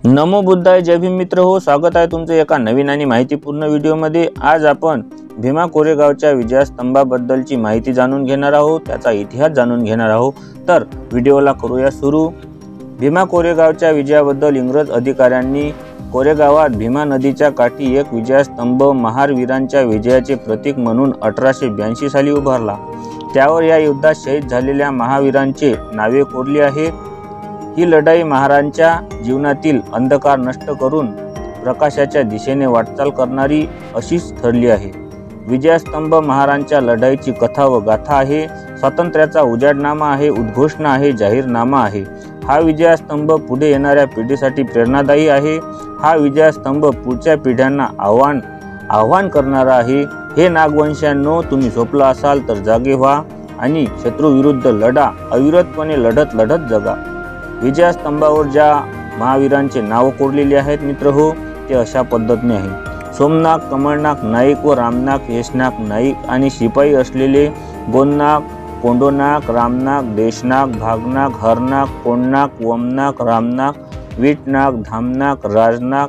नमो बुद्धाय, जय भीम मित्र हो. स्वागत आहे तुमचं एका नवीन आणि माहितीपूर्ण व्हिडिओमध्ये. आज आपण भीमा कोरेगावच्या विजयस्तंभाबद्दलची माहिती जाणून घेणार आहोत, त्याचा इतिहास जाणून घेणार आहोत. तर व्हिडिओला करूया सुरू. भीमा कोरेगावच्या विजयाबद्दल इंग्रज अधिकाऱ्यांनी कोरेगावात भीमा नदीच्या काठी एक विजयस्तंभ महारवीरांच्या विजयाचे प्रतीक म्हणून 1882 साली उभारला. त्यावर या युद्धात शहीद झालेल्या महावीरांचे नावे कोरली आहेत. ही लढाई महाराजांच्या जीवनातील अंधकार नष्ट करून प्रकाशाच्या दिशेने वाटचाल करणारी अशीच ठरली आहे. विजयस्तंभ महाराजांच्या लढाईची कथा व गाथा आहे. स्वातंत्र्याचा उजाडनामा आहे, उद्घोषणा आहे, जाहीरनामा आहे. हा विजयस्तंभ पुढे येणाऱ्या पिढीसाठी प्रेरणादायी आहे. हा विजयस्तंभ पुढच्या पिढ्यांना आव्हान करणारा आहे. हे नागवंशांनो, तुम्ही झोपला असाल तर जागे व्हा आणि शत्रूविरुद्ध लढा. अविरतपणे लढत जगा. विजयस्तंभावर ज्या महावीरांचे नाव कोरलेले आहेत मित्र हो, ते अशा पद्धतीने आहे. सोमनाथ, कमळनाथ नाईक व रामनाथ यशनाथ नाईक आणि शिपाई असलेले गोननाथ, कोंडोनाथ, रामनाथ, देशनाथ, भागनाथ, हरनाथ, कोंडनाथ, वमनाथ, रामनाथ, वीटनाथ, धामनाथ, राजनाथ,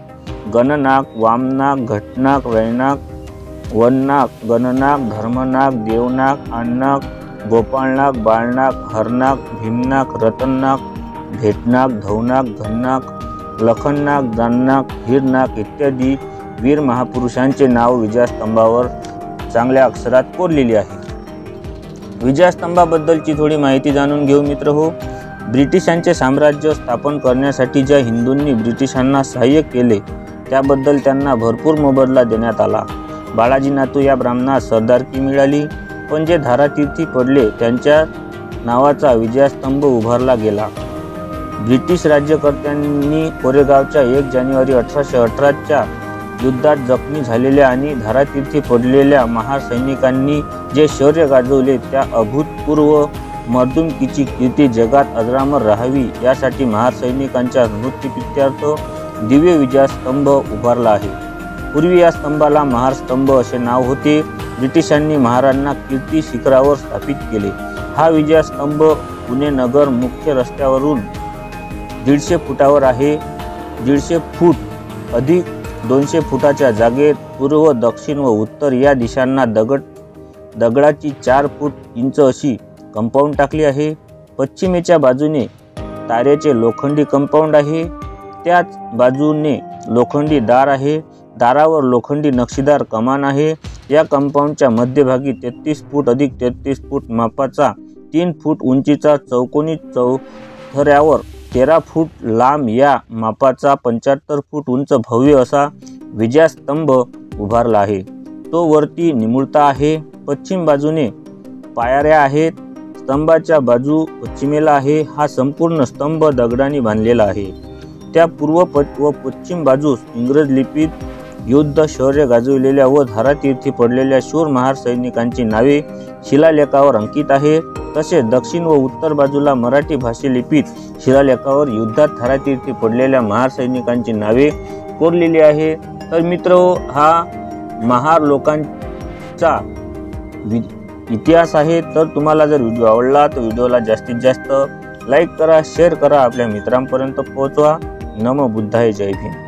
गणनाथ, वामनाथ, घटनाथ, रैनाथ, वननाथ, गणनाथ, धर्मनाथ, देवनाथ, अण्णाथ, गोपाळनाथ, बाळनाथ, हरनाथ, भीमनाथ, रतननाथ, भेटनाथ, धवनाथ, घननाथ, लखननाथ, दाननाथ, हिरनाथ इत्यादी वीर महापुरुषांचे नाव विजयस्तंभावर चांगल्या अक्षरात कोरलेली आहे. विजयस्तंभाबद्दलची थोडी माहिती जाणून घेऊ मित्र हो. ब्रिटिशांचे साम्राज्य स्थापन करण्यासाठी ज्या हिंदूंनी ब्रिटिशांना सहाय्य केले त्याबद्दल त्यांना भरपूर मोबदला देण्यात आला. बाळाजी नातू या ब्राह्मणास सरदारकी मिळाली, पण जे धारातीर्थी पडले त्यांच्या नावाचा विजयस्तंभ उभारला गेला. ब्रिटिश राज्यकर्त्यांनी कोरेगावच्या 1 जानेवारी 1818च्या युद्धात जखमी झालेल्या आणि धारातीर्थी पडलेल्या महार सैनिकांनी जे शौर्य गाजवले त्या अभूतपूर्व मर्दुमकीची कीर्ती जगात अजरामर राहावी यासाठी महार सैनिकांच्या स्मृतिप्रीत्यर्थ दिव्य विजयस्तंभ उभारला आहे. पूर्वी या स्तंभाला महार स्तंभ असे नाव होते. ब्रिटिशांनी महाराजांना कीर्ती शिखरावर स्थापित केले. हा विजयस्तंभ पुणे नगर मुख्य रस्त्यावरून 150 फुटावर आहे. 150 फूट अधिक 200 फुटाच्या जागेत पूर्व, दक्षिण व उत्तर या दिशांना दगडाची 4 फूट इंच अशी कंपाऊंड टाकली आहे. पश्चिमेच्या बाजूने तारेचे लोखंडी कंपाऊंड आहे. त्याच बाजूने लोखंडी दार आहे. दारावर लोखंडी नक्षीदार कमान आहे. या कंपाऊंडच्या मध्यभागी 33 फूट अधिक 33 फूट मापाचा 3 फूट उंचीचा चौकोनी चौथऱ्यावर 13 फूट लांब या मापाचा 75 फूट उंच भव्य असा विजयस्तंभ उभारला आहे. तो वरती निमुळता आहे. पश्चिम बाजूने पायऱ्या आहेत. स्तंभाच्या बाजू पश्चिमेला आहे. हा संपूर्ण स्तंभ दगडांनी बांधलेला आहे. त्या पूर्व व पश्चिम बाजूस इंग्रज लिपीत युद्ध शौर्य गाजविलेल्या व धारातीर्थी पडलेल्या शूर महार सैनिकांची नावे शिलालेखावर अंकित आहे. तसेच दक्षिण व उत्तर बाजूला मराठी भाषे लिपीत शिलालेखावर युद्धात धारातीर्थी पडलेल्या महार सैनिकांची नावे कोरलेली आहे. तर मित्र, हा महार लोकांचा इतिहास आहे. तर तुम्हाला जर व्हिडिओ आवडला तर व्हिडिओला जास्तीत जास्त लाईक करा, शेअर करा, आपल्या मित्रांपर्यंत पोहोचवा. नमो बुद्धाय, जय भीम.